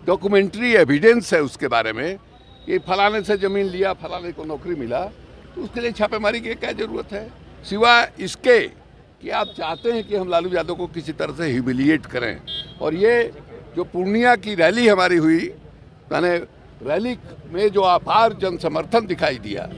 Documentary evidence है उसके बारे में कि फलाने से ज़मीन लिया, फलाने को नौकरी मिला, तो उसके लिए छापेमारी की क्या ज़रूरत है, सिवाय इसके कि आप चाहते हैं कि हम लालू यादव को किसी तरह से ह्यूमिलिएट करें। और ये जो पूर्णिया की रैली हमारी हुई, मैंने रैली में जो अपार जन समर्थन दिखाई दिया,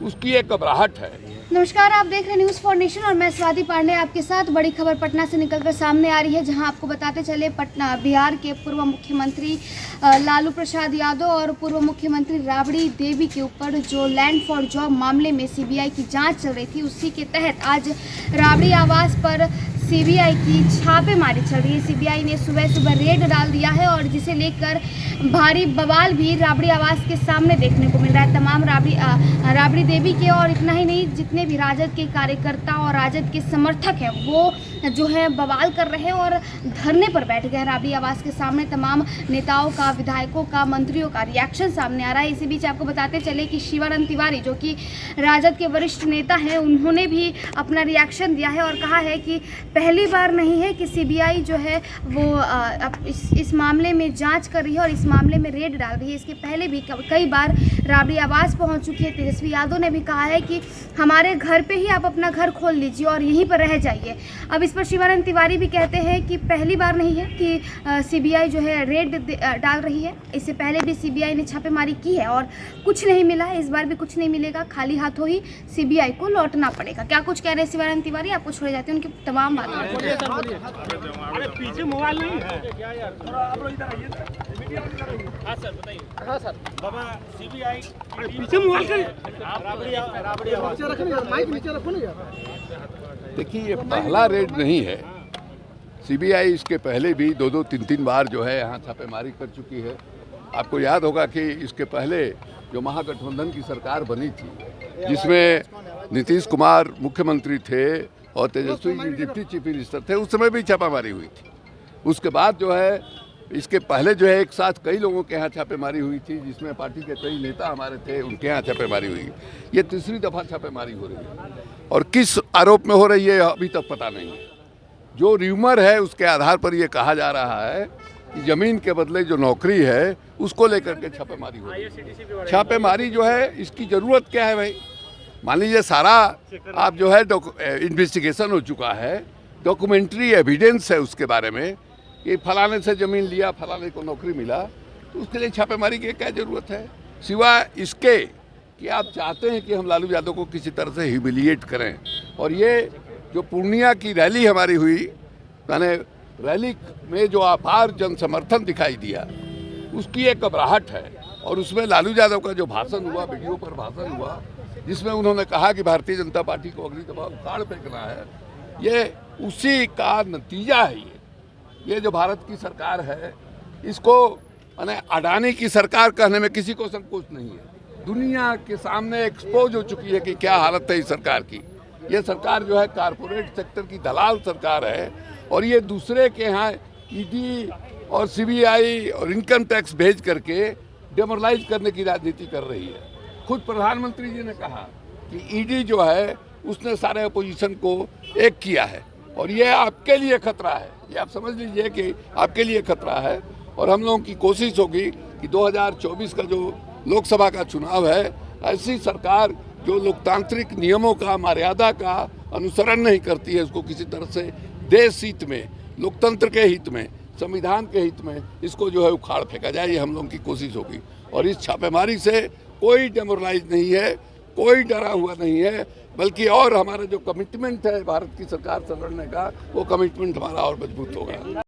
उसकी एक घबराहट है। नमस्कार, आप देख रहे हैं न्यूज़ फॉर नेशन और मैं स्वाति पांडे आपके साथ। बड़ी खबर पटना से निकलकर सामने आ रही है, जहां आपको बताते चले पटना बिहार के पूर्व मुख्यमंत्री लालू प्रसाद यादव और पूर्व मुख्यमंत्री राबड़ी देवी के ऊपर जो लैंड फॉर जॉब मामले में सीबीआई की जांच चल रही थी, उसी के तहत आज राबड़ी आवास पर सीबीआई की छापेमारी चल रही है। सीबीआई ने सुबह सुबह रेड डाल दिया है और जिसे लेकर भारी बवाल भी राबड़ी आवास के सामने देखने को मिल रहा है। तमाम राबड़ी देवी के और इतना ही नहीं, जितने भी राजद के कार्यकर्ता और राजद के समर्थक हैं वो जो है बवाल कर रहे हैं और धरने पर बैठ गए राबड़ी आवास के सामने। तमाम नेताओं का, विधायकों का, मंत्रियों का रिएक्शन सामने आ रहा है। इसी बीच आपको बताते चले कि शिवानंद तिवारी जो कि राजद के वरिष्ठ नेता हैं, उन्होंने भी अपना रिएक्शन दिया है और कहा है कि पहली बार नहीं है कि सीबीआई जो है वो इस मामले में जांच कर रही है और इस मामले में रेड डाल रही है। इसके पहले भी कई बार राबड़ी आवास पहुंच चुकी है। तेजस्वी यादव ने भी कहा है कि हमारे घर पे ही आप अपना घर खोल लीजिए और यहीं पर रह जाइए। अब इस पर शिवानंद तिवारी भी कहते हैं कि पहली बार नहीं है कि सीबीआई जो है रेड डाल रही है। इससे पहले भी सीबीआई ने छापेमारी की है और कुछ नहीं मिला है। इस बार भी कुछ नहीं मिलेगा, खाली हाथों ही सीबीआई को लौटना पड़ेगा। क्या कुछ कह रहे हैं शिवानंद तिवारी, आपको छोड़े जाते हैं उनकी तमाम बातें। अरे पीछे मोबाइल नहीं है, आप लोग इधर आइए। हाँ सर बताइए। हाँ सर, बाबा सीबीआई पीछे मोबाइल से देखिए, ये पहला रेड नहीं है। सीबीआई इसके पहले भी दो तीन बार जो है यहाँ छापेमारी कर चुकी है। आपको याद होगा कि इसके पहले जो महागठबंधन की सरकार बनी थी, जिसमें नीतीश कुमार मुख्यमंत्री थे और Tejashwi ji deputy chief minister थे, उस समय भी छापामारी हुई थी। उसके बाद जो है, इसके पहले जो है एक साथ कई लोगों के यहाँ छापेमारी हुई थी, जिसमें पार्टी के कई नेता हमारे थे, उनके यहाँ छापेमारी हुई। ये तीसरी दफ़ा छापेमारी हो रही है और किस आरोप में हो रही है अभी तक पता नहीं है। जो र्यूमर है उसके आधार पर ये कहा जा रहा है कि ज़मीन के बदले जो नौकरी है उसको लेकर के छापेमारी हो रही है। छापेमारी जो है, इसकी ज़रूरत क्या है भाई? मान लीजिए सारा आप जो है इन्वेस्टिगेशन हो चुका है, डॉक्यूमेंट्री एविडेंस है उसके बारे में कि फलाने से ज़मीन लिया, फलाने को नौकरी मिला, तो उसके लिए छापेमारी की क्या ज़रूरत है, सिवाय इसके कि आप चाहते हैं कि हम लालू यादव को किसी तरह से ह्यूमिलिएट करें। और ये जो पूर्णिया की रैली हमारी हुई, मैंने रैली में जो अपार जन समर्थन दिखाई दिया, उसकी एक घबराहट है। और उसमें लालू यादव का जो भाषण हुआ, वीडियो पर भाषण हुआ, जिसमें उन्होंने कहा कि भारतीय जनता पार्टी को अगली दफा उखाड़ फेंकना है, ये उसी का नतीजा है। ये जो भारत की सरकार है, इसको माने अडानी की सरकार कहने में किसी को संकोच नहीं है। दुनिया के सामने एक्सपोज हो चुकी है कि क्या हालत है इस सरकार की। ये सरकार जो है कारपोरेट सेक्टर की दलाल सरकार है और ये दूसरे के यहाँ ईडी और सीबीआई और इनकम टैक्स भेज करके डेमोरलाइज करने की राजनीति कर रही है। खुद प्रधानमंत्री जी ने कहा कि ईडी जो है उसने सारे अपोजिशन को एक किया है और ये आपके लिए खतरा है। ये आप समझ लीजिए कि आपके लिए खतरा है। और हम लोगों की कोशिश होगी कि 2024 का जो लोकसभा का चुनाव है, ऐसी सरकार जो लोकतांत्रिक नियमों का, मर्यादा का अनुसरण नहीं करती है, उसको किसी तरह से देश हित में, लोकतंत्र के हित में, संविधान के हित में इसको जो है उखाड़ फेंका जाए। ये हम लोगों की कोशिश होगी। और इस छापेमारी से कोई डेमोरलाइज नहीं है, कोई डरा हुआ नहीं है, बल्कि और हमारा जो कमिटमेंट है भारत की सरकार से लड़ने का, वो कमिटमेंट हमारा और मजबूत होगा।